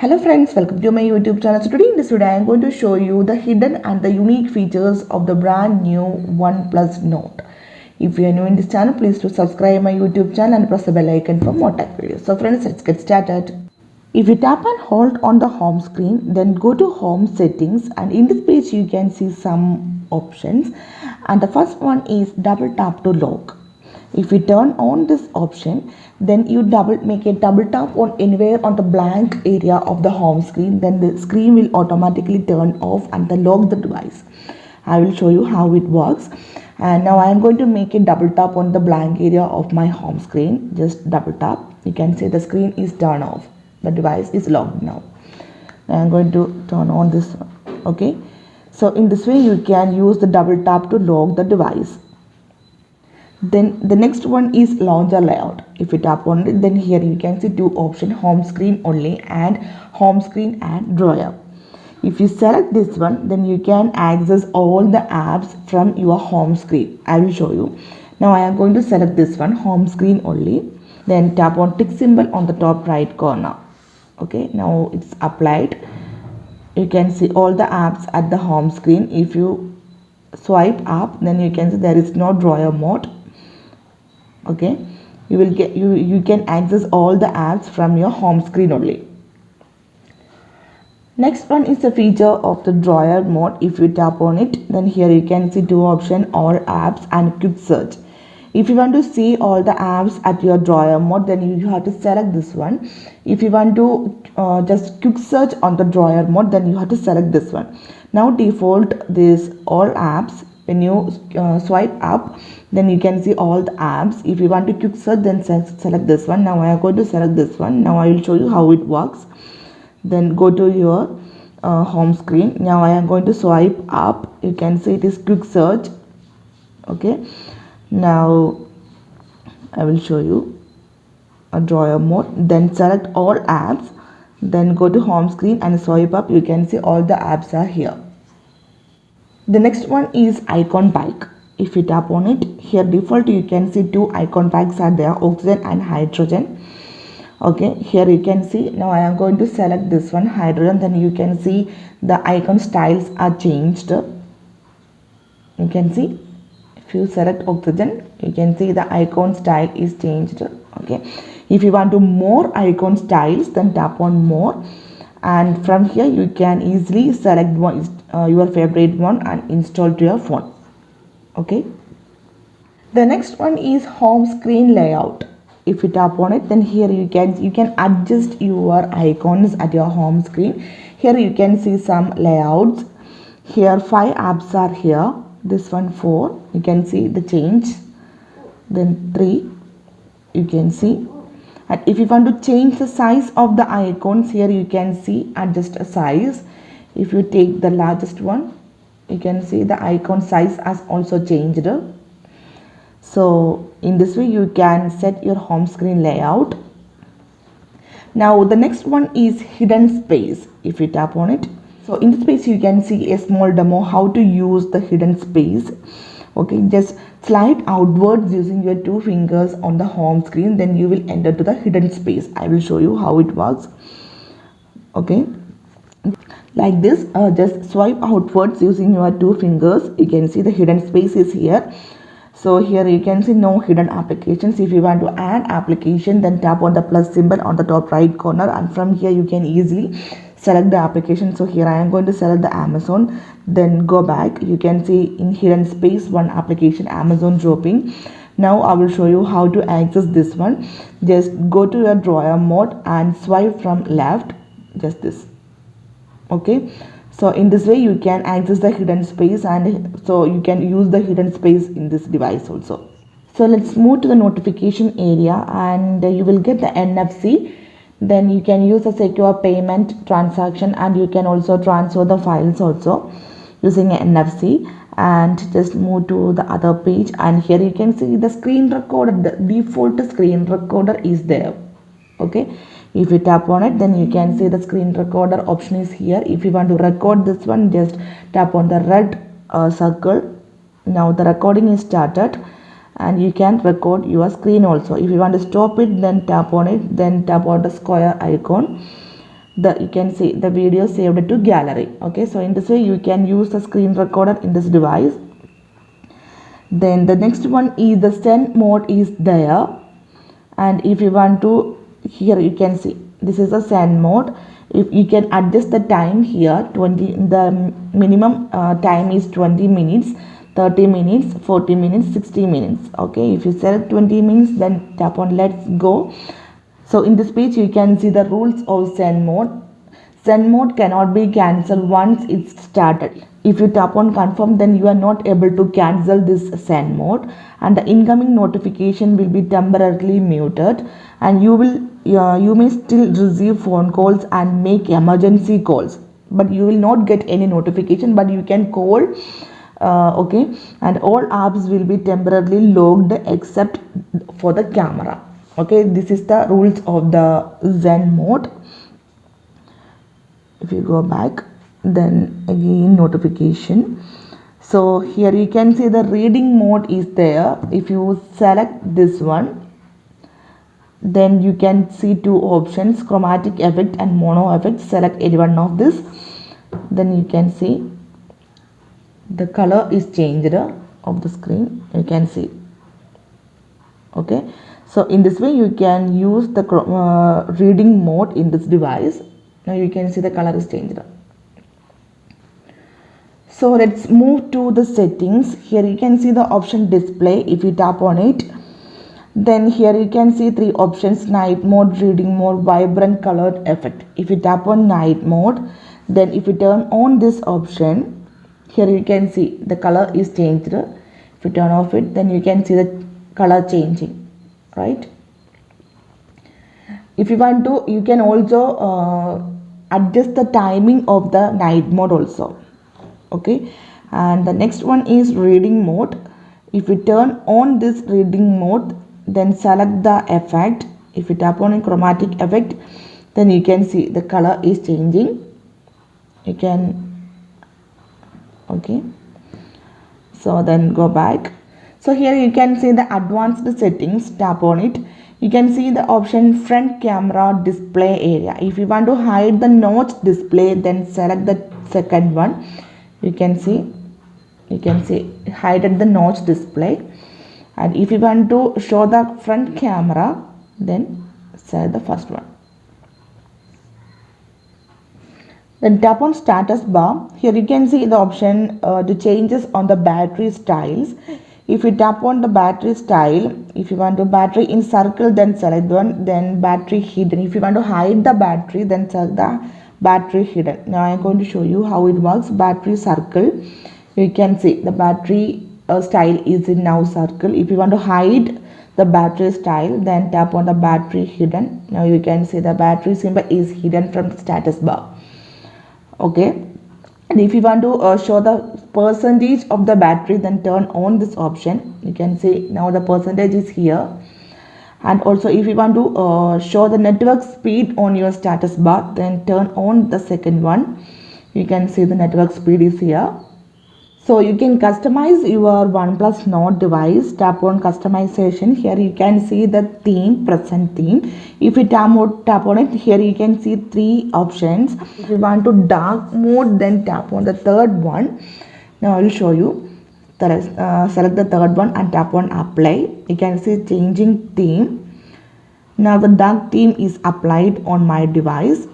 Hello friends, welcome to my YouTube channel. So today in this video I am going to show you the hidden and the unique features of the brand new OnePlus Note. If you are new in this channel, please do subscribe my YouTube channel and press the bell icon for more tech videos. So friends, let's get started. If you tap and hold on the home screen, then go to home settings, and in this page you can see some options, and the first one is double tap to lock. If you turn on this option, then you make a double tap on anywhere on the blank area of the home screen, then the screen will automatically turn off and then lock the device. I will show you how it works. And now I am going to make a double tap on the blank area of my home screen. Just double tap. You can see the screen is turned off. The device is locked now. I am going to turn on this. Okay. So in this way you can use the double tap to lock the device. Then the next one is launcher layout. If you tap on it, then here you can see two options: home screen only and home screen and drawer. If you select this one, then you can access all the apps from your home screen. I will show you. Now I am going to select this one, home screen only. Then tap on tick symbol on the top right corner. Okay, now it's applied. You can see all the apps at the home screen. If you swipe up, then you can see there is no drawer mode. Okay, you can access all the apps from your home screen only. Next one is the feature of the drawer mode. If you tap on it, then here you can see two options: all apps and quick search. If you want to see all the apps at your drawer mode, then you have to select this one. If you want to just quick search on the drawer mode, then you have to select this one. Now default this all apps. When you swipe up, then you can see all the apps. If you want to quick search, then select this one. Now I am going to select this one. Now I will show you how it works. Then go to your home screen. Now I am going to swipe up. You can see it is quick search. Okay, now I will show you a drawer mode. Then select all apps. Then go to home screen and swipe up. You can see all the apps are here. The next one is icon pack. If you tap on it, here default you can see two icon packs are there, oxygen and hydrogen. Okay, here you can see. Now I am going to select this one, hydrogen. Then you can see the icon styles are changed. You can see, if you select oxygen, you can see the icon style is changed. Okay, if you want to more icon styles, then tap on more, and from here you can easily select one, your favorite one, and install to your phone. Okay, the next one is home screen layout. If you tap on it, then here you can adjust your icons at your home screen. Here you can see some layouts. Here 5 apps are here. This one 4. You can see the change. Then 3. You can see. And if you want to change the size of the icons, here you can see adjust a size. If you take the largest one, you can see the icon size has also changed. So in this way you can set your home screen layout. Now the next one is hidden space. If you tap on it, so in this space you can see a small demo how to use the hidden space. Okay, just slide outwards using your 2 fingers on the home screen, then you will enter to the hidden space. I will show you how it works. Okay, like this, just swipe outwards using your 2 fingers. You can see the hidden space is here. So here you can see no hidden applications. If you want to add application, then tap on the plus symbol on the top right corner, and from here you can easily select the application. So here I am going to select the Amazon. Then go back. You can see in hidden space one application, Amazon Shopping. Now I will show you how to access this one. Just go to your drawer mode and swipe from left, just this. Okay, so in this way you can access the hidden space, and so you can use the hidden space in this device also. So let's move to the notification area, and you will get the NFC. Then you can use a secure payment transaction, and you can also transfer the files also using an NFC. And just move to the other page, and here you can see the screen recorder. The default screen recorder is there. Okay, if you tap on it, then you can see the screen recorder option is here. If you want to record this one, just tap on the red circle. Now the recording is started, and you can record your screen also. If you want to stop it, then tap on it, then tap on the square icon. you can see the video saved to gallery. Okay, so in this way you can use the screen recorder in this device. Then the next one is the send mode is there, and if you want to, here you can see this is a send mode. If you can adjust the time here, the minimum time is 20 minutes, 30 minutes, 40 minutes, 60 minutes. Okay, if you select 20 minutes, then tap on let's go. So in this page you can see the rules of send mode. Send mode cannot be cancelled once it's started. If you tap on confirm, then you are not able to cancel this send mode, and the incoming notification will be temporarily muted, and you may still receive phone calls and make emergency calls, but you will not get any notification, but you can call. Okay, and all apps will be temporarily locked except for the camera. Okay, this is the rules of the Zen mode. If you go back, then again notification. So here you can see the reading mode is there. If you select this one, then you can see two options, chromatic effect and mono effect. Select any one of this, then you can see the color is changed of the screen. You can see. Okay, so in this way you can use the reading mode in this device. Now you can see the color is changed. So let's move to the settings. Here you can see the option display. If you tap on it, then here you can see three options: night mode, reading mode, vibrant colored effect. If you tap on night mode, then if you turn on this option, here you can see the color is changed. If you turn off it, then you can see the color changing, right? If you want to, you can also adjust the timing of the night mode also. Okay, and the next one is reading mode. If you turn on this reading mode, then select the effect. If you tap on a chromatic effect, then you can see the color is changing. You can, okay, so then go back. So here you can see the advanced settings. Tap on it. You can see the option front camera display area. If you want to hide the notch display, then select the second one. You can see hide the notch display. And if you want to show the front camera, then select the first one. Then tap on status bar. Here you can see the option to changes on the battery styles. If you tap on the battery style, if you want to battery in circle, then select one, then battery hidden. If you want to hide the battery, then select the battery hidden. Now I am going to show you how it works. Battery circle, you can see the battery style is in now circle. If you want to hide the battery style, then tap on the battery hidden. Now you can see the battery symbol is hidden from the status bar. Okay. And if you want to show the percentage of the battery, then turn on this option. You can see now the percentage is here. And also if you want to show the network speed on your status bar, then turn on the second one. You can see the network speed is here. So you can customize your OnePlus Nord device. Tap on customization. Here you can see the theme, present theme. If you tap on it, here you can see three options. If you want to dark mode, then tap on the third one. Now I will show you. Select the third one and tap on apply. You can see changing theme. Now the dark theme is applied on my device.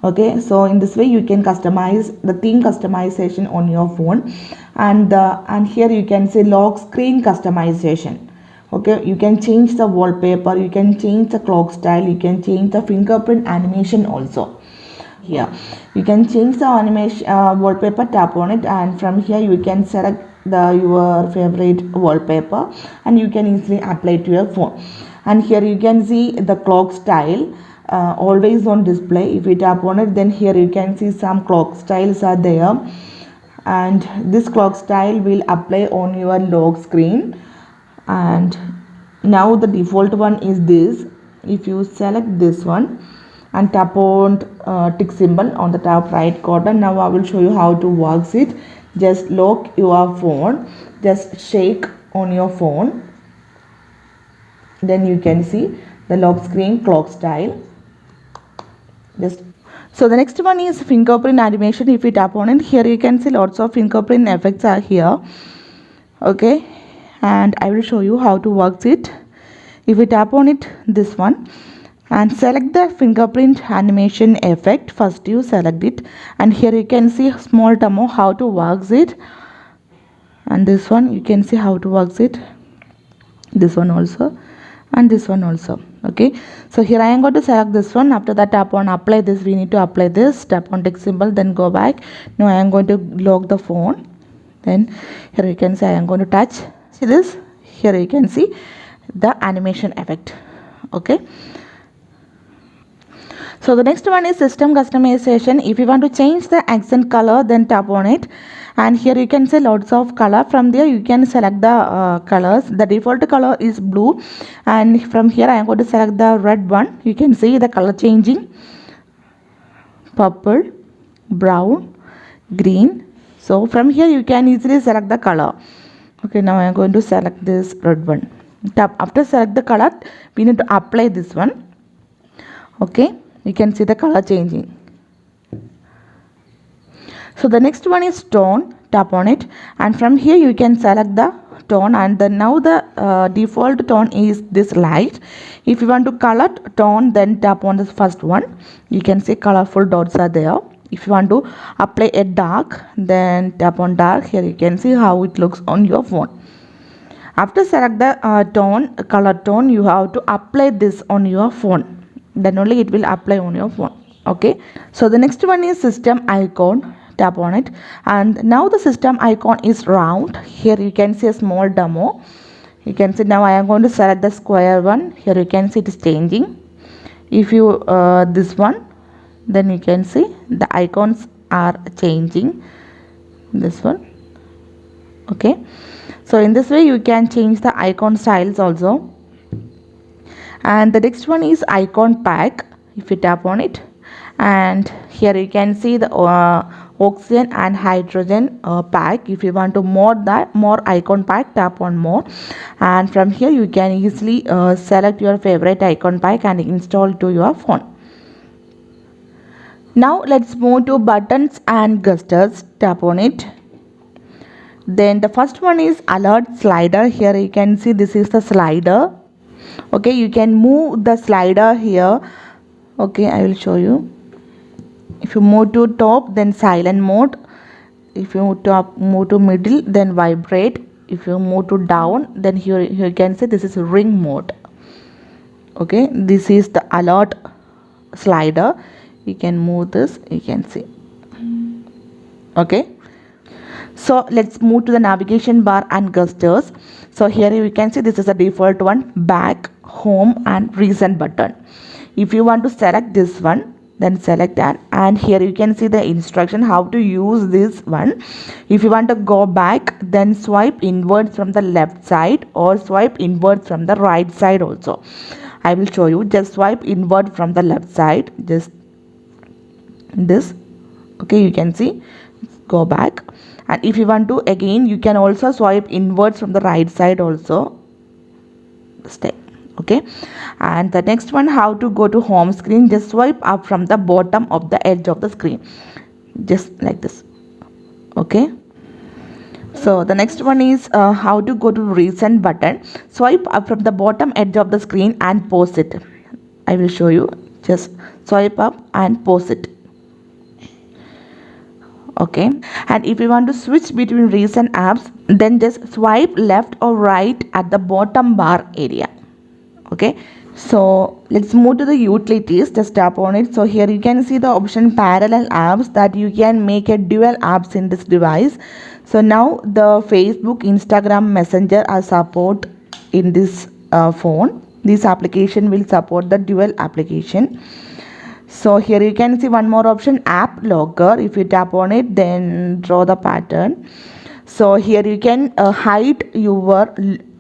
Okay, so in this way you can customize the theme customization on your phone, and here you can say lock screen customization. Okay, you can change the wallpaper, you can change the clock style, you can change the fingerprint animation also. Here you can change the animation wallpaper. Tap on it, and from here you can select your favorite wallpaper, and you can easily apply to your phone. And here you can see the clock style. Always on display. If you tap on it, then here you can see some clock styles are there, and this clock style will apply on your lock screen. And now the default one is this. If you select this one and tap on tick symbol on the top right corner, now I will show you how to work it. Just lock your phone, just shake on your phone, then you can see the lock screen clock style. Just so the next one is fingerprint animation. If you tap on it, here you can see lots of fingerprint effects are here. Okay, and I will show you how to work it. If you tap on it, this one, and select the fingerprint animation effect, first you select it, and here you can see small demo how to work it, and this one you can see how to work it, this one also, and this one also. Okay, so here I am going to select this one. After that, tap on apply this. We need to apply this. Tap on text symbol, then go back. Now I am going to lock the phone. Then here you can see I am going to touch. See this? Here you can see the animation effect. Okay, so the next one is system customization. If you want to change the accent color, then tap on it, and here you can see lots of color. From there you can select the colors. The default color is blue, and from here I am going to select the red one. You can see the color changing: purple, brown, green. So from here you can easily select the color. Okay, now I am going to select this red one. Tap after select the color, we need to apply this one. Okay, you can see the color changing. So the next one is tone. Tap on it, and from here you can select the tone, and now the default tone is this light. If you want to color tone, then tap on this first one. You can see colorful dots are there. If you want to apply a dark, then tap on dark. Here you can see how it looks on your phone. After select the color tone, you have to apply this on your phone. Then only it will apply on your phone. Okay, so the next one is system icon. Tap on it, and now the system icon is round. Here you can see a small demo. You can see now I am going to select the square one. Here you can see it is changing. If you this one, then you can see the icons are changing. This one. Okay, so in this way you can change the icon styles also. And the next one is icon pack. If you tap on it, and here you can see the oxygen and hydrogen pack. If you want to more icon pack, tap on more, and from here you can easily select your favorite icon pack and install to your phone. Now let's move to buttons and gestures. Tap on it. Then the first one is alert slider. Here you can see this is the slider. Okay, you can move the slider here. Okay, I will show you. If you move to top, then silent mode. If you move to middle, then vibrate. If you move to down, then here you can see this is ring mode. Okay, this is the alert slider. You can move this, you can see. Okay, so let's move to the navigation bar and gestures. So here you can see this is a default one: back, home, and recent button. If you want to select this one, then select that, and here you can see the instruction how to use this one. If you want to go back, then swipe inward from the left side or swipe inward from the right side also. I will show you. Just swipe inward from the left side, just this. Okay, you can see, go back. And if you want to again, you can also swipe inwards from the right side also. Stay. Okay, and the next one, how to go to home screen. Just swipe up from the bottom of the edge of the screen, just like this. Okay, so the next one is how to go to recent button. Swipe up from the bottom edge of the screen and pause it. I will show you. Just swipe up and pause it. Okay, and if you want to switch between recent apps, then just swipe left or right at the bottom bar area. Okay, so let's move to the utilities. Just tap on it. So here you can see the option parallel apps, that you can make a dual apps in this device. So now the Facebook, Instagram, Messenger are support in this phone. This application will support the dual application. So here you can see one more option, app locker. If you tap on it, then draw the pattern. So here you can hide your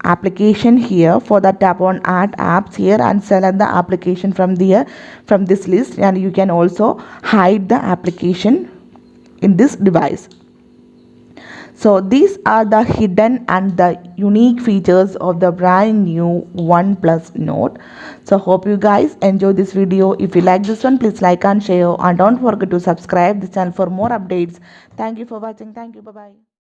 application here. For that, tap on add apps here and select the application from this list, and you can also hide the application in this device. So these are the hidden and the unique features of the brand new OnePlus Note. So hope you guys enjoy this video. If you like this one, please like and share, and don't forget to subscribe this channel for more updates. Thank you for watching. Thank you. Bye bye.